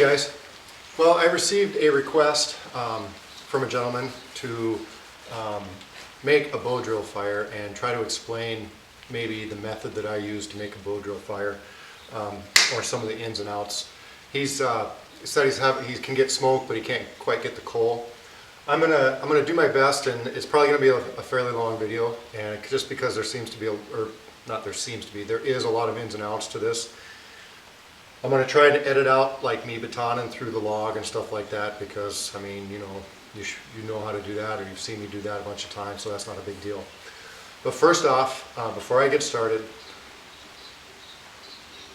Hey guys, well I received a request from a gentleman to make a Bowdrill fire and try to explain maybe the method that I use to make a Bowdrill fire or some of the ins and outs. He's said he can get smoke but he can't quite get the coal. I'm gonna do my best, and it's probably gonna be a fairly long video, and just because there seems to be there is a lot of ins and outs to this. I'm going to try to edit out like me batoning through the log and stuff like that, because I mean, you know how to do that, or you've seen me do that a bunch of times, so that's not a big deal. But first off, before I get started,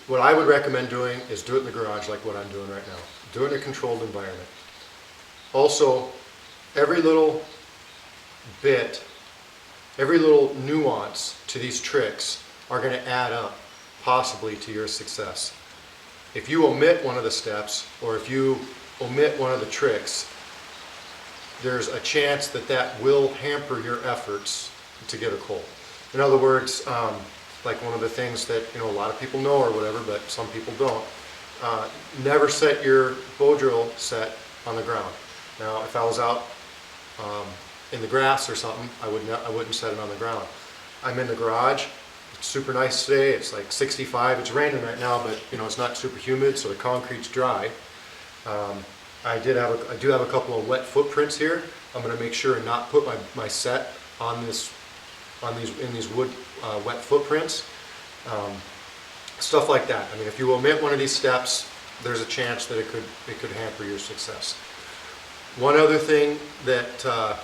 what I would recommend doing is do it in the garage like what I'm doing right now. Do it in a controlled environment. Also, every little bit, every little nuance to these tricks are going to add up possibly to your success. If you omit one of the steps, or if you omit one of the tricks, there's a chance that that will hamper your efforts to get a coal. In other words, like one of the things that a lot of people know or whatever, but some people don't, never set your Bowdrill set on the ground. Now, if I was out in the grass or something, I wouldn't set it on the ground. I'm in the garage. It's super nice today. It's like 65. It's raining right now, but it's not super humid, so the concrete's dry. I do have a couple of wet footprints here. I'm going to make sure and not put my set in these wood wet footprints. Stuff like that. I mean, if you omit one of these steps, there's a chance that it could hamper your success. One other thing that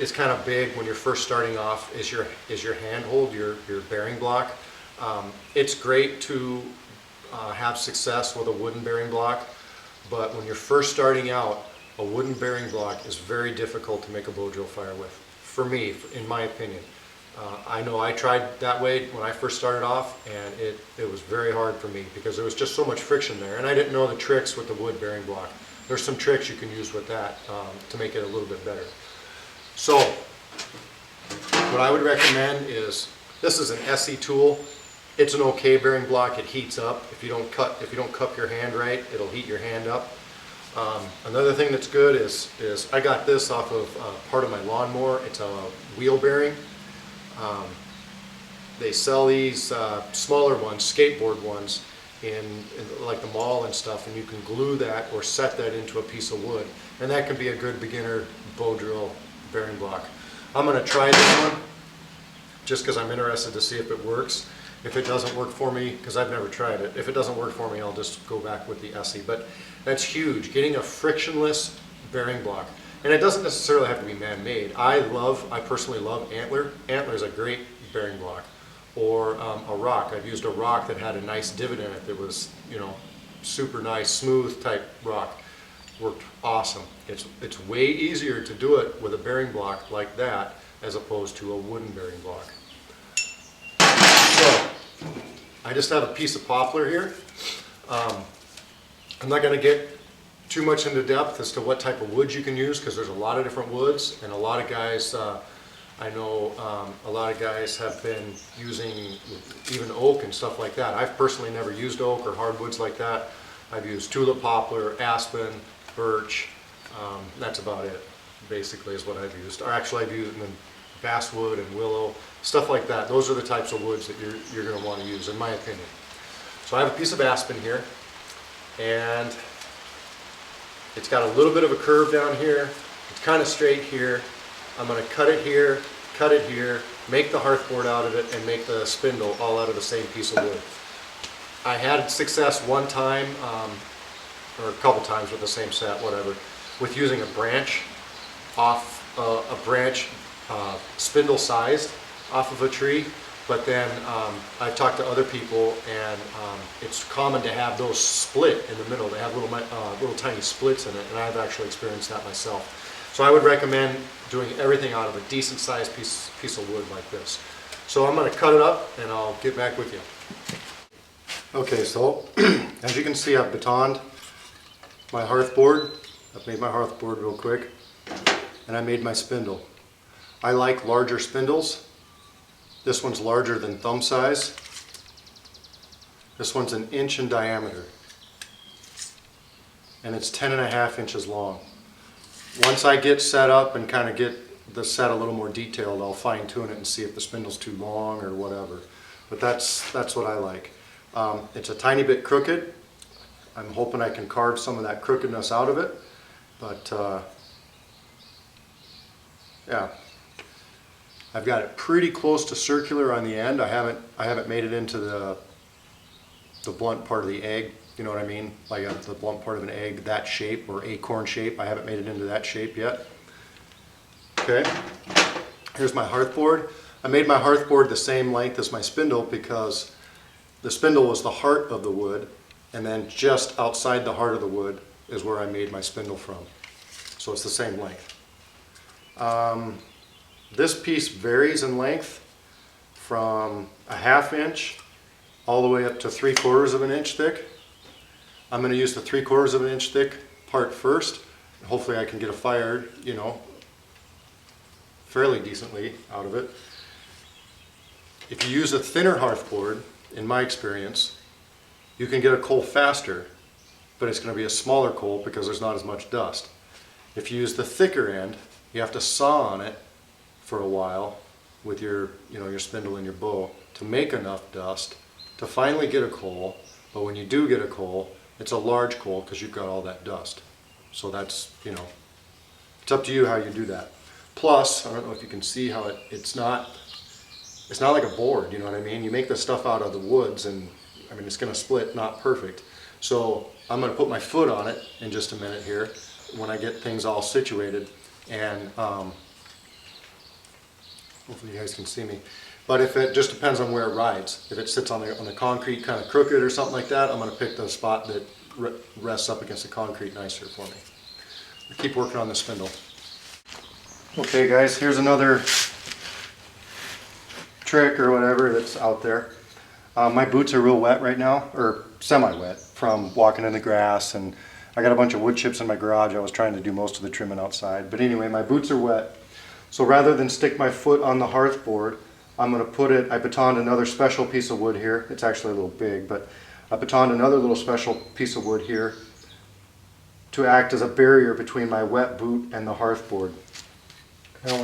is kind of big when you're first starting off is your handhold, your bearing block. It's great to have success with a wooden bearing block, but when you're first starting out, a wooden bearing block is very difficult to make a Bowdrill fire with. For me, in my opinion. I know I tried that way when I first started off, and it was very hard for me because there was just so much friction there, and I didn't know the tricks with the wood bearing block. There's some tricks you can use with that to make it a little bit better. So, what I would recommend is, this is an SE tool. It's an okay bearing block. It heats up. If you don't cup your hand right, it'll heat your hand up. Another thing that's good is I got this off of part of my lawnmower. It's a wheel bearing. They sell these smaller ones, skateboard ones, in like the mall and stuff, and you can glue that or set that into a piece of wood, and that can be a good beginner Bowdrill bearing block. I'm going to try this one just because I'm interested to see if it works. If it doesn't work for me, because I've never tried it, if it doesn't work for me, I'll just go back with the SE. But that's huge, getting a frictionless bearing block. And it doesn't necessarily have to be man-made. I personally love Antler. Antler is a great bearing block. Or a rock. I've used a rock that had a nice divot in it that was, super nice, smooth type rock. Worked awesome. It's way easier to do it with a bearing block like that as opposed to a wooden bearing block. So, I just have a piece of poplar here. I'm not going to get too much into depth as to what type of wood you can use, because there's a lot of different woods, and a lot of guys, I know a lot of guys have been using even oak and stuff like that. I've personally never used oak or hardwoods like that. I've used tulip poplar, aspen, birch. That's about it, basically, is what I've used. Or actually, I've used basswood and willow, stuff like that. Those are the types of woods that you're going to want to use, in my opinion. So I have a piece of aspen here, and it's got a little bit of a curve down here. It's kind of straight here. I'm going to cut it here, make the hearth board out of it, and make the spindle all out of the same piece of wood. I had success one time, or a couple times with the same set, whatever, with using a branch spindle sized off of a tree. But then I've talked to other people, and it's common to have those split in the middle. They have little tiny splits in it, and I've actually experienced that myself. So I would recommend doing everything out of a decent sized piece of wood like this. So I'm going to cut it up, and I'll get back with you. Okay, so as you can see, I've batoned my hearth board. I've made my hearth board real quick, and I made my spindle. I like larger spindles. This one's larger than thumb size. This one's 1 inch in diameter. and it's 10.5 inches long. Once I get set up and kind of get the set a little more detailed, I'll fine tune it and see if the spindle's too long or whatever. But that's what I like. It's a tiny bit crooked. I'm hoping I can carve some of that crookedness out of it, but yeah, I've got it pretty close to circular on the end. I haven't made it into the blunt part of the egg. You know what I mean? Like the blunt part of an egg, that shape, or acorn shape. I haven't made it into that shape yet. Okay, here's my hearth board. I made my hearth board the same length as my spindle because the spindle was the heart of the wood, and then just outside the heart of the wood is where I made my spindle from. So it's the same length. This piece varies in length from 1/2 inch all the way up to 3/4 of an inch thick. I'm going to use the 3/4 of an inch thick part first. Hopefully I can get a fire, you know, fairly decently out of it. If you use a thinner hearth board, in my experience, you can get a coal faster, but it's going to be a smaller coal because there's not as much dust. If you use the thicker end, you have to saw on it for a while with your, you know, your spindle and your bow to make enough dust to finally get a coal. But when you do get a coal, it's a large coal because you've got all that dust. So that's, you know, it's up to you how you do that. Plus, I don't know if you can see how it's not like a board, you know what I mean? You make the stuff out of the woods and I mean, it's going to split, not perfect. So I'm going to put my foot on it in just a minute here when I get things all situated, and hopefully you guys can see me. But if it just depends on where it rides. If it sits on the concrete kind of crooked or something like that, I'm going to pick the spot that rests up against the concrete nicer for me. I keep working on the spindle. Okay guys, here's another trick or whatever that's out there. My boots are real wet right now, or semi-wet from walking in the grass, and I got a bunch of wood chips in my garage. I was trying to do most of the trimming outside. But anyway, my boots are wet. So rather than stick my foot on the hearth board, I'm going to put it, I batoned another special piece of wood here. It's actually a little big, but I batoned another little special piece of wood here to act as a barrier between my wet boot and the hearth board. Now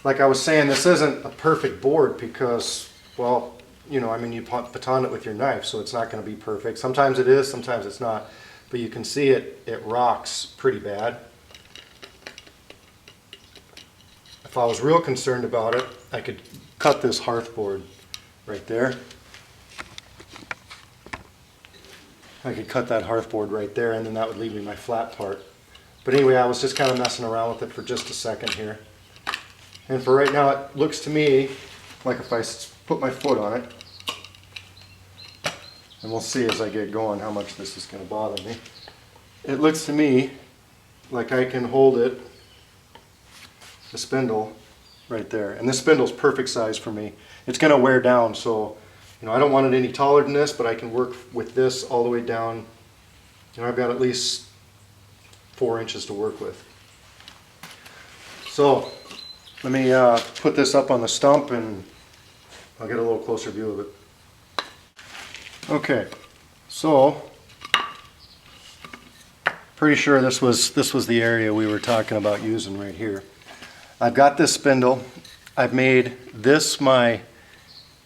like I was saying, this isn't a perfect board because, well, you know, I mean, you baton it with your knife, so it's not going to be perfect. Sometimes it is, sometimes it's not. But you can see it rocks pretty bad. If I was real concerned about it, I could cut this hearth board right there. I could cut that hearth board right there, and then that would leave me my flat part. But anyway, I was just kind of messing around with it for just a second here. And for right now, it looks to me like if I put my foot on it, and we'll see as I get going how much this is going to bother me. It looks to me like I can hold it, the spindle, right there. And this spindle's perfect size for me. It's going to wear down, so you know, I don't want it any taller than this, but I can work with this all the way down. You know, I've got at least 4 inches to work with. So let me put this up on the stump and I'll get a little closer view of it. Okay, so pretty sure this was the area we were talking about using right here. I've got this spindle. I've made this my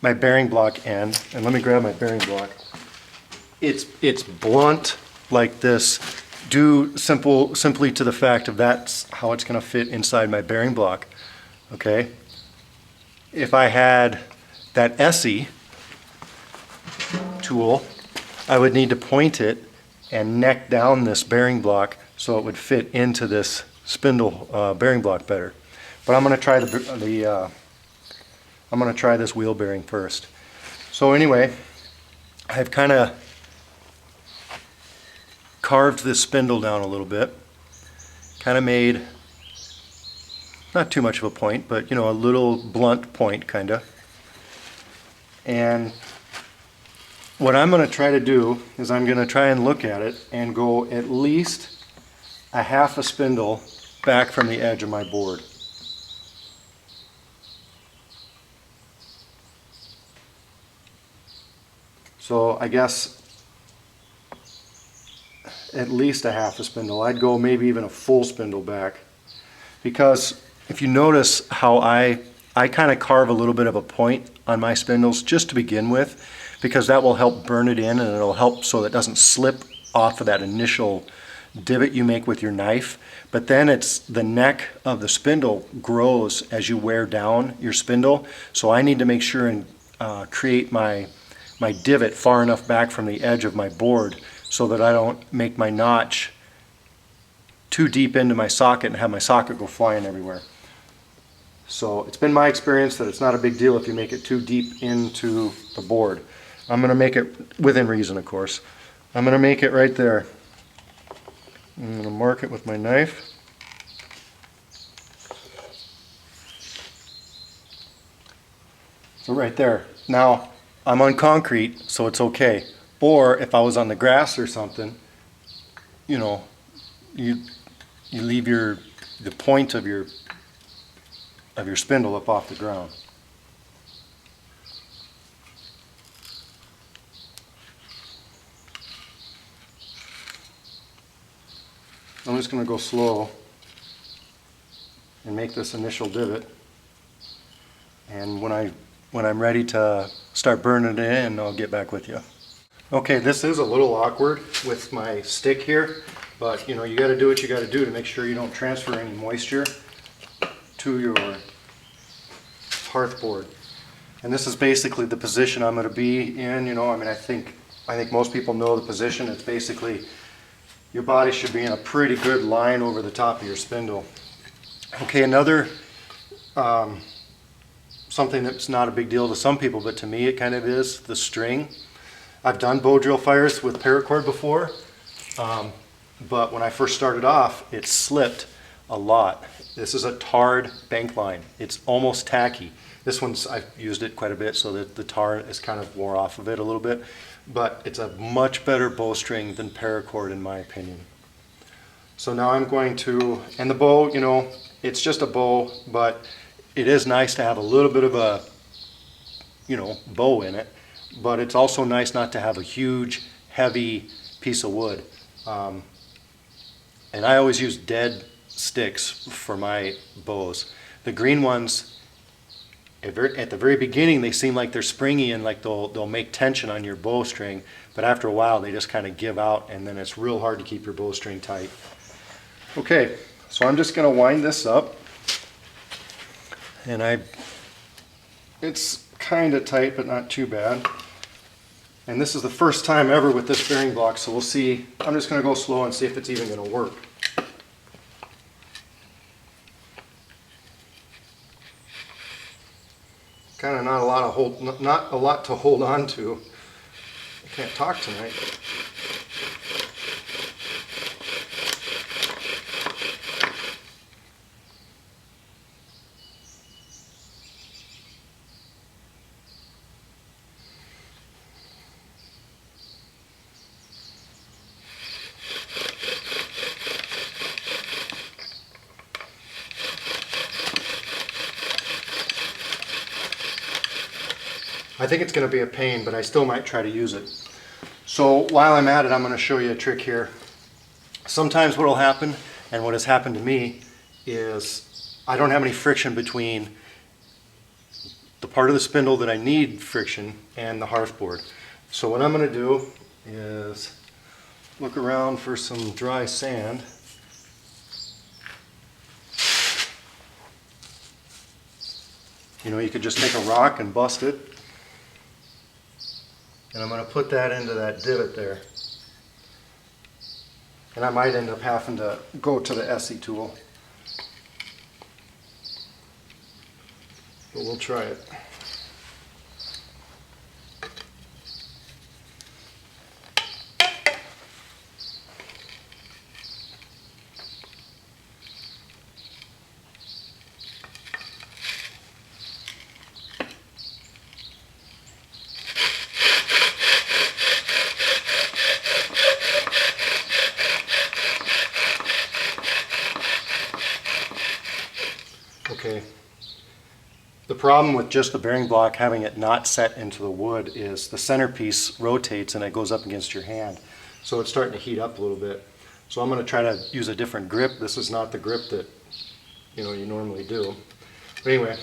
bearing block end, and let me grab my bearing block. It's blunt like this due simply to the fact of that's how it's going to fit inside my bearing block. Okay, if I had that Essie tool, I would need to point it and neck down this bearing block so it would fit into this spindle bearing block better. But I'm going to try I'm going to try this wheel bearing first. So anyway, I've kind of carved this spindle down a little bit, kind of made not too much of a point, but you know, a little blunt point kind of. And what I'm going to try to do is I'm going to try and look at it and go at least a half a spindle back from the edge of my board. So I guess at least a half a spindle. I'd go maybe even a full spindle back. Because if you notice how I kind of carve a little bit of a point on my spindles just to begin with, because that will help burn it in and it'll help so that it doesn't slip off of that initial divot you make with your knife. But then it's the neck of the spindle grows as you wear down your spindle. So I need to make sure and create my divot far enough back from the edge of my board so that I don't make my notch too deep into my socket and have my socket go flying everywhere. So it's been my experience that it's not a big deal if you make it too deep into the board. I'm going to make it within reason, of course. I'm going to make it right there. I'm going to mark it with my knife. So right there. Now, I'm on concrete, so it's okay. Or if I was on the grass or something, you know, you leave the point of your spindle up off the ground. I'm just going to go slow and make this initial divot, and when I'm ready to start burning it in, I'll get back with you. Okay, this is a little awkward with my stick here, but you know, you got to do what you got to do to make sure you don't transfer any moisture to your hearth board. And this is basically the position I'm going to be in. You know, I mean, I think most people know the position. It's basically your body should be in a pretty good line over the top of your spindle. Okay, another something that's not a big deal to some people, but to me it kind of is, the string. I've done Bowdrill fires with paracord before, but when I first started off, it slipped a lot. This is a tarred bank line. It's almost tacky. This one's, I've used it quite a bit so that the tar is kind of wore off of it a little bit, but it's a much better bowstring than paracord in my opinion. So now I'm going to, and the bow, you know, it's just a bow, but it is nice to have a little bit of a, you know, bow in it, but it's also nice not to have a huge, heavy piece of wood. And I always use dead sticks for my bows. The green ones, at the very beginning, they seem like they're springy and like they'll make tension on your bowstring, but after a while they just kind of give out, and then it's real hard to keep your bowstring tight. Okay, so I'm just going to wind this up, and it's kind of tight but not too bad. And this is the first time ever with this bearing block, so we'll see. I'm just going to go slow and see if it's even going to work. Kind of not a lot to hold on to. I can't talk tonight. I think it's going to be a pain, but I still might try to use it. So while I'm at it, I'm going to show you a trick here. Sometimes what will happen, and what has happened to me, is I don't have any friction between the part of the spindle that I need friction and the hearth board. So what I'm going to do is look around for some dry sand. You know, you could just take a rock and bust it. And I'm going to put that into that divot there. And I might end up having to go to the Essie tool. But we'll try it. Okay. The problem with just the bearing block, having it not set into the wood, is the centerpiece rotates and it goes up against your hand. So it's starting to heat up a little bit. So I'm going to try to use a different grip. This is not the grip that you normally do. But anyway.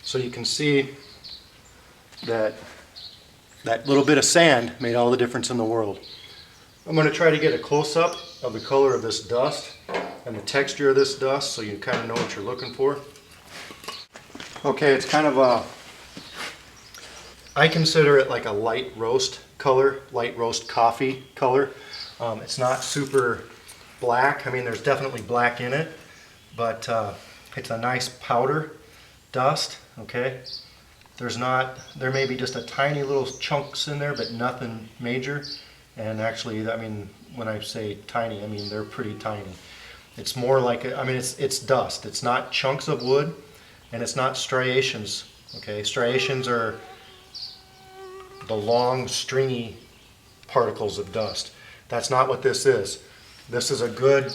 So you can see that that little bit of sand made all the difference in the world. I'm going to try to get a close-up of the color of this dust and the texture of this dust so you kind of know what you're looking for. Okay, it's kind of a, I consider it like a light roast color, light roast coffee color. It's not super black. I mean, there's definitely black in it, but it's a nice powder dust, okay? There may be just a tiny little chunks in there, but nothing major. And actually, I mean, when I say tiny, I mean they're pretty tiny. It's more like, it's dust. It's not chunks of wood, and it's not striations, okay? Striations are the long, stringy particles of dust. That's not what this is. This is a good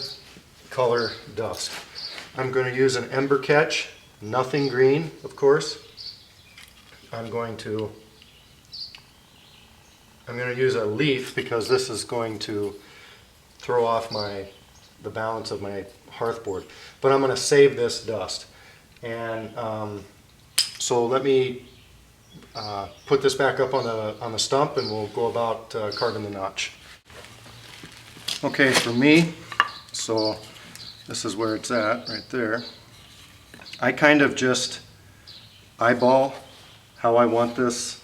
color dust. I'm going to use an ember catch, nothing green, of course. I'm going to use a leaf because this is going to throw off the balance of my hearth board. But I'm going to save this dust. And so let me put this back up on the stump, and we'll go about carving the notch. Okay, for me, so this is where it's at, right there. I kind of just eyeball how I want this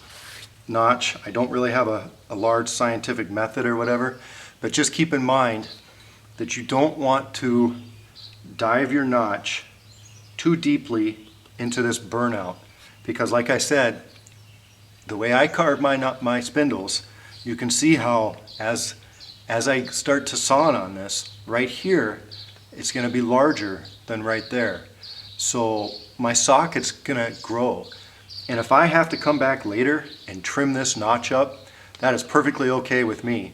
notch. I don't really have a large scientific method or whatever, but just keep in mind that you don't want to dive your notch too deeply into this burnout, because like I said, the way I carve my spindles, you can see how as I start to saw on this, right here, it's going to be larger than right there. So my socket's going to grow. And if I have to come back later and trim this notch up, that is perfectly okay with me.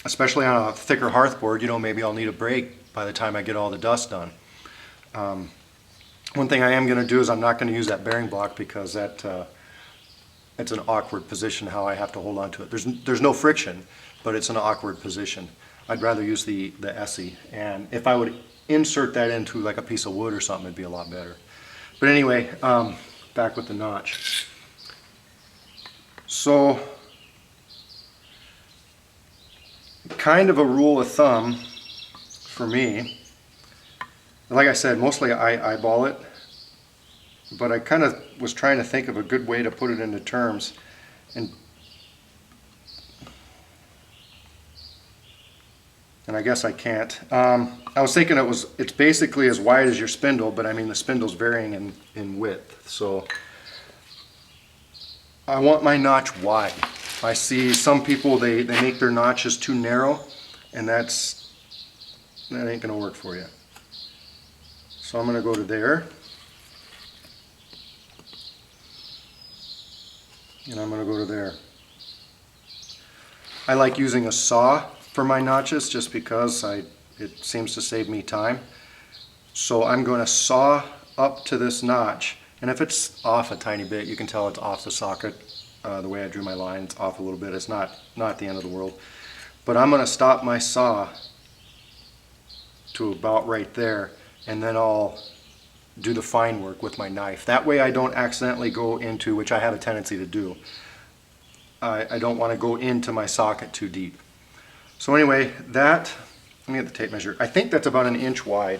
Especially on a thicker hearth board, maybe I'll need a break by the time I get all the dust done. One thing I am going to do is I'm not going to use that bearing block because it's an awkward position how I have to hold on to it. There's no friction, but it's an awkward position. I'd rather use the Essie, and if I would insert that into like a piece of wood or something, it'd be a lot better. But anyway, back with the notch. So, kind of a rule of thumb for me, like I said, mostly I eyeball it, but I kind of was trying to think of a good way to put it into terms. And I guess I can't. I was thinking it's basically as wide as your spindle, but I mean the spindle's varying in width. So I want my notch wide. I see some people, they make their notches too narrow, and that ain't gonna work for you. So I'm gonna go to there, and I'm gonna go to there. I like using a saw for my notches just because it seems to save me time. So I'm going to saw up to this notch, and if it's off a tiny bit, you can tell it's off the socket. The way I drew my line, it's off a little bit. It's not the end of the world. But I'm going to stop my saw to about right there, and then I'll do the fine work with my knife. That way I don't accidentally go into, which I have a tendency to do, I don't want to go into my socket too deep. So anyway, let me get the tape measure. I think that's about 1 inch wide,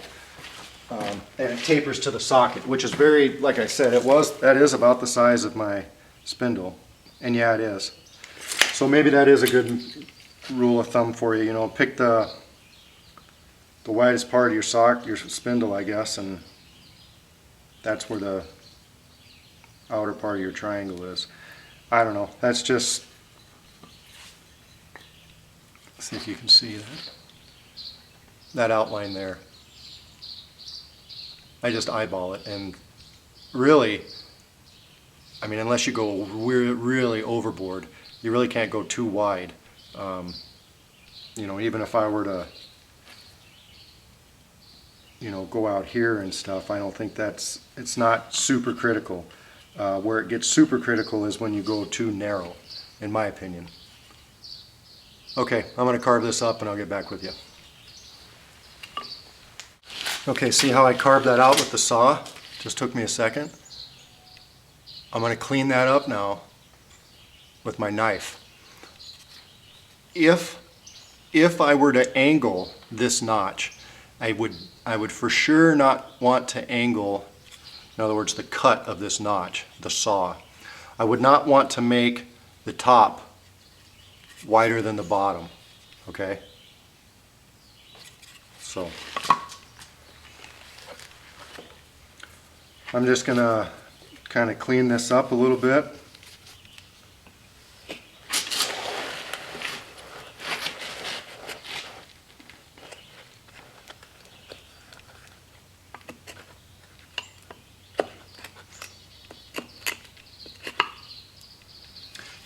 and it tapers to the socket, which is very, like I said, that is about the size of my spindle, and yeah, it is. So maybe that is a good rule of thumb for you. Pick the widest part of your spindle, I guess, and that's where the outer part of your triangle is. I don't know. That's just. See if you can see that outline there. I just eyeball it, and really, I mean, unless you go really overboard, you really can't go too wide. You know, even if I were to, you know, go out here and stuff, I don't think it's not super critical. Where it gets super critical is when you go too narrow, in my opinion. Okay, I'm going to carve this up and I'll get back with you. Okay, see how I carved that out with the saw? Just took me a second. I'm going to clean that up now with my knife. If I were to angle this notch, I would for sure not want to angle, in other words, the cut of this notch, the saw. I would not want to make the top wider than the bottom, okay? So I'm just gonna kind of clean this up a little bit.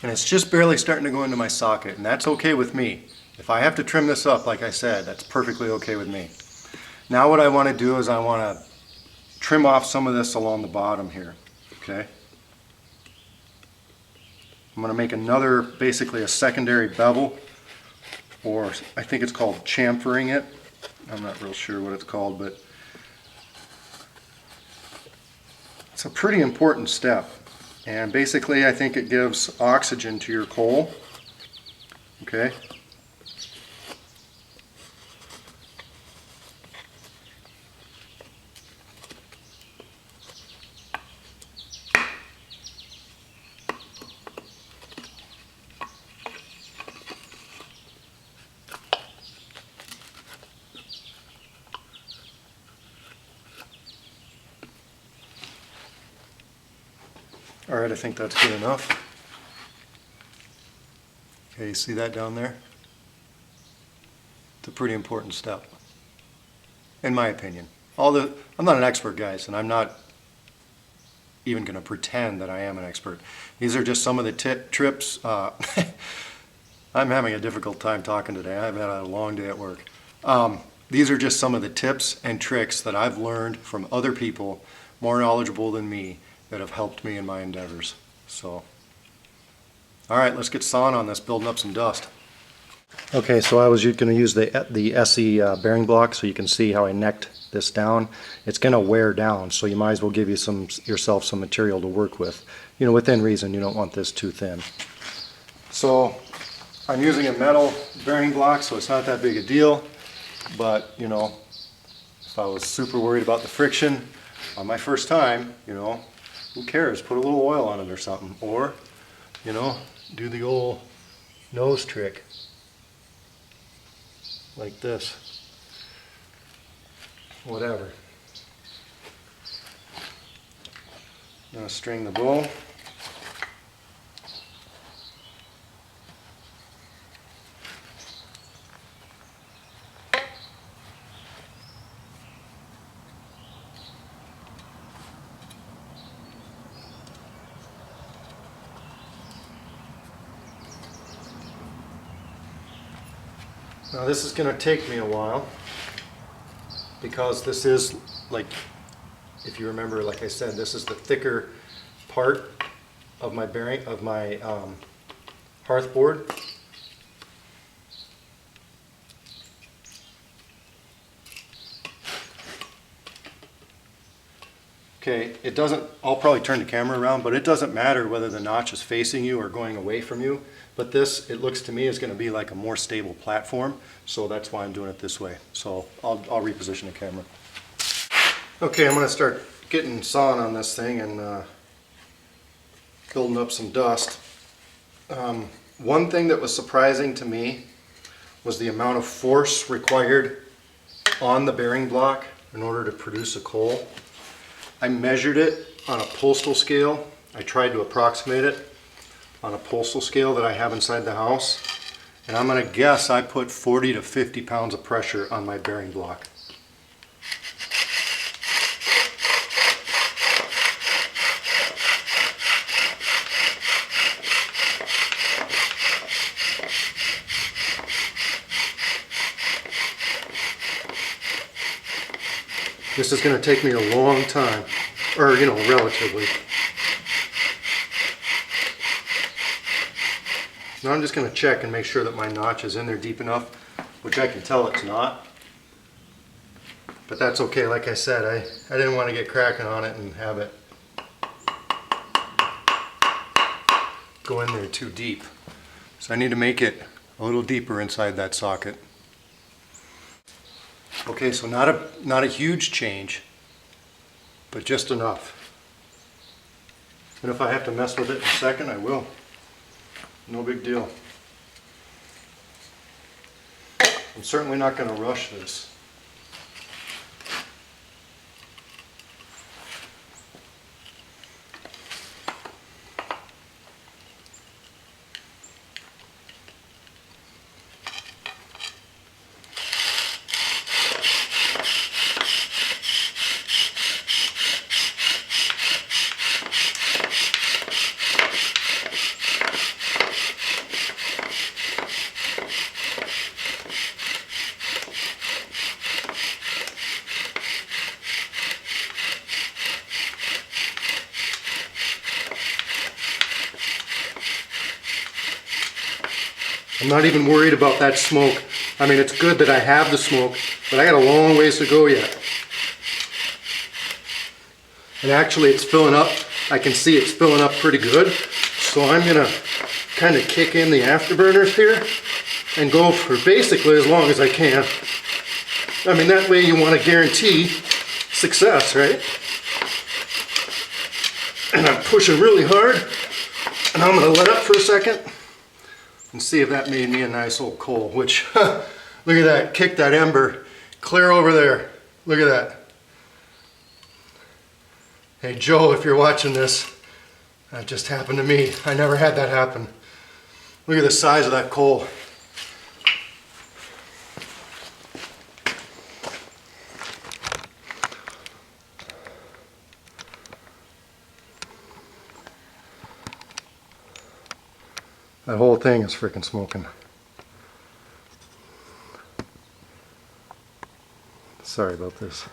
And it's just barely starting to go into my socket, and that's okay with me. If I have to trim this up, like I said, that's perfectly okay with me. Now what I want to do is I want to trim off some of this along the bottom here, okay? I'm going to make another, basically a secondary bevel, or I think it's called chamfering it. I'm not real sure what it's called, but it's a pretty important step. And basically I think it gives oxygen to your coal, okay? All right, I think that's good enough. Okay, you see that down there? It's a pretty important step, in my opinion. I'm not an expert, guys, and I'm not even going to pretend that I am an expert. These are just some of the tips. I'm having a difficult time talking today. I've had a long day at work. These are just some of the tips and tricks that I've learned from other people more knowledgeable than me that have helped me in my endeavors. So, all right, let's get sawing on this, building up some dust. Okay, so I was going to use the SE bearing block so you can see how I necked this down. It's going to wear down, so you might as well give yourself some material to work with. You know, within reason, you don't want this too thin. So I'm using a metal bearing block, so it's not that big a deal. But, you know, if I was super worried about the friction on my first time, you know, who cares? Put a little oil on it or something. Or, you know, do the old nose trick. Like this. Whatever. I'm going to string the bow. Now this is going to take me a while because this is, like, if you remember, like I said, this is the thicker part of my bearing, of my hearth board. Okay, it doesn't, I'll probably turn the camera around, but it doesn't matter whether the notch is facing you or going away from you. But this, it looks to me, is going to be like a more stable platform, so that's why I'm doing it this way. So I'll reposition the camera. Okay, I'm going to start getting sawing on this thing and building up some dust. One thing that was surprising to me was the amount of force required on the bearing block in order to produce a coal. I measured it on a postal scale. I tried to approximate it on a postal scale that I have inside the house, and I'm going to guess I put 40 to 50 pounds of pressure on my bearing block. This is going to take me a long time, or you know, relatively. Now I'm just going to check and make sure that my notch is in there deep enough, which I can tell it's not. But that's okay, like I said, I didn't want to get cracking on it and have it go in there too deep. So I need to make it a little deeper inside that socket. Okay, so not a huge change, but just enough. And if I have to mess with it in a second, I will. No big deal. I'm certainly not going to rush this. I'm not even worried about that smoke. I mean, it's good that I have the smoke, but I got a long ways to go yet. And actually it's filling up. I can see it's filling up pretty good. So I'm gonna kind of kick in the afterburners here and go for basically as long as I can. I mean, that way you want to guarantee success, right? And I'm pushing really hard, and I'm gonna let up for a second and see if that made me a nice old coal, which, look at that, kick that ember clear over there. Look at that. Hey Joe, if you're watching this, that just happened to me. I never had that happen. Look at the size of that coal. That whole thing is freaking smoking. Sorry about this.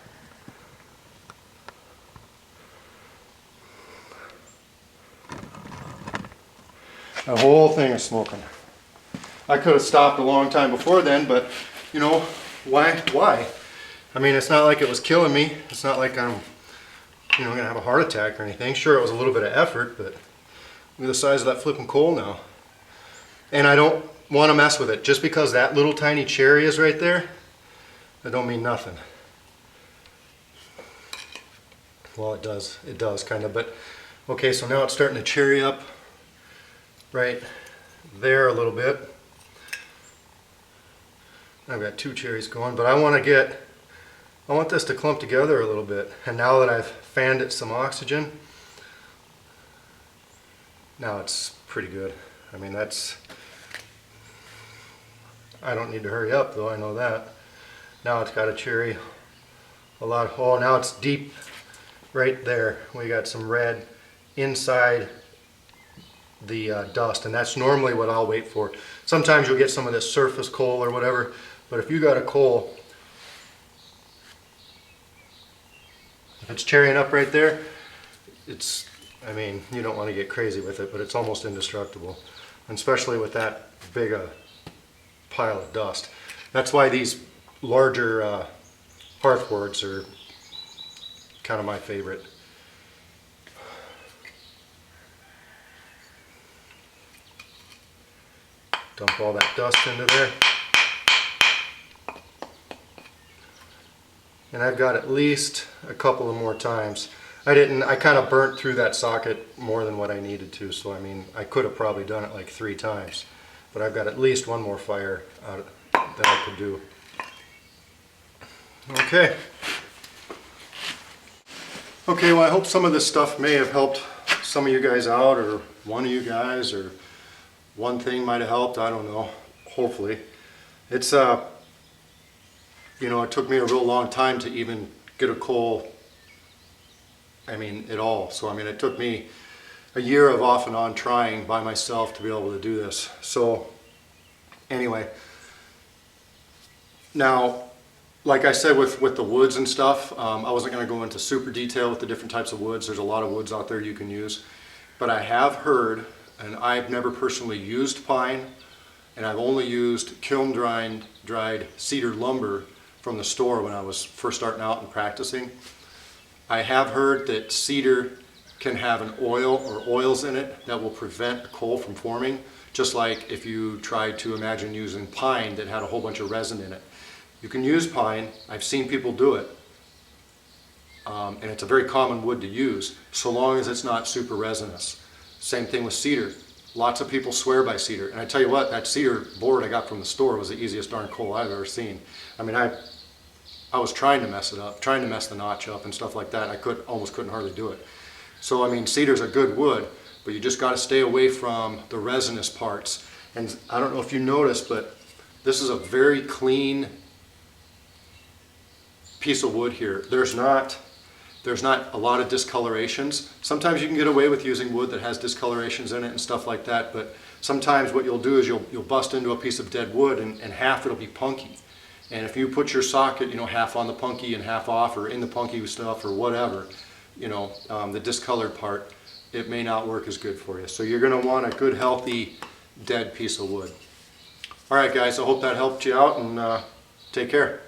The whole thing is smoking. I could have stopped a long time before then, but you know, why? I mean, it's not like it was killing me. It's not like I'm, you know, gonna have a heart attack or anything. Sure, it was a little bit of effort, but look at the size of that flipping coal now. And I don't want to mess with it. Just because that little tiny cherry is right there, that don't mean nothing. Well, it does kind of, but okay, so now it's starting to cherry up right there a little bit. I've got two cherries going, but I want this to clump together a little bit. And now that I've fanned it some oxygen, now it's pretty good. I mean, I don't need to hurry up though, I know that. Now it's got a cherry a lot. Oh, now it's deep right there. We got some red inside the dust, and that's normally what I'll wait for. Sometimes you'll get some of this surface coal or whatever, but if you got a coal, if it's cherrying up right there, I mean, you don't want to get crazy with it, but it's almost indestructible, and especially with that big a pile of dust. That's why these larger hearth worts are kind of my favorite. Dump all that dust into there. And I've got at least a couple of more times. I kind of burnt through that socket more than what I needed to, so I mean, I could have probably done it like 3 times. But I've got at least one more fire that I could do. Okay. Okay, well, I hope some of this stuff may have helped some of you guys out, or one of you guys, or one thing might have helped, I don't know, hopefully. It's, you know, it took me a real long time to even get a coal, I mean, at all. So, I mean, it took me a year of off and on trying by myself to be able to do this. So, anyway, now, Like I said with the woods and stuff, I wasn't going to go into super detail with the different types of woods. There's a lot of woods out there you can use. But I have heard, and I've never personally used pine, and I've only used kiln dried cedar lumber from the store when I was first starting out and practicing. I have heard that cedar can have an oil or oils in it that will prevent coal from forming, just like if you tried to imagine using pine that had a whole bunch of resin in it. You can use pine, I've seen people do it, and it's a very common wood to use, so long as it's not super resinous. Same thing with cedar. Lots of people swear by cedar, and I tell you what, that cedar board I got from the store was the easiest darn coal I've ever seen. I mean, I was trying to mess it up, trying to mess the notch up and stuff like that. I almost couldn't hardly do it. So I mean, cedar's a good wood, but you just got to stay away from the resinous parts. And I don't know if you noticed, but this is a very clean piece of wood here. There's not a lot of discolorations. Sometimes you can get away with using wood that has discolorations in it and stuff like that, but sometimes what you'll do is you'll bust into a piece of dead wood and half it'll be punky. And if you put your socket, you know, half on the punky and half off, or in the punky stuff or whatever, you know, the discolored part, it may not work as good for you. So you're going to want a good, healthy, dead piece of wood. All right, guys, I hope that helped you out, and take care.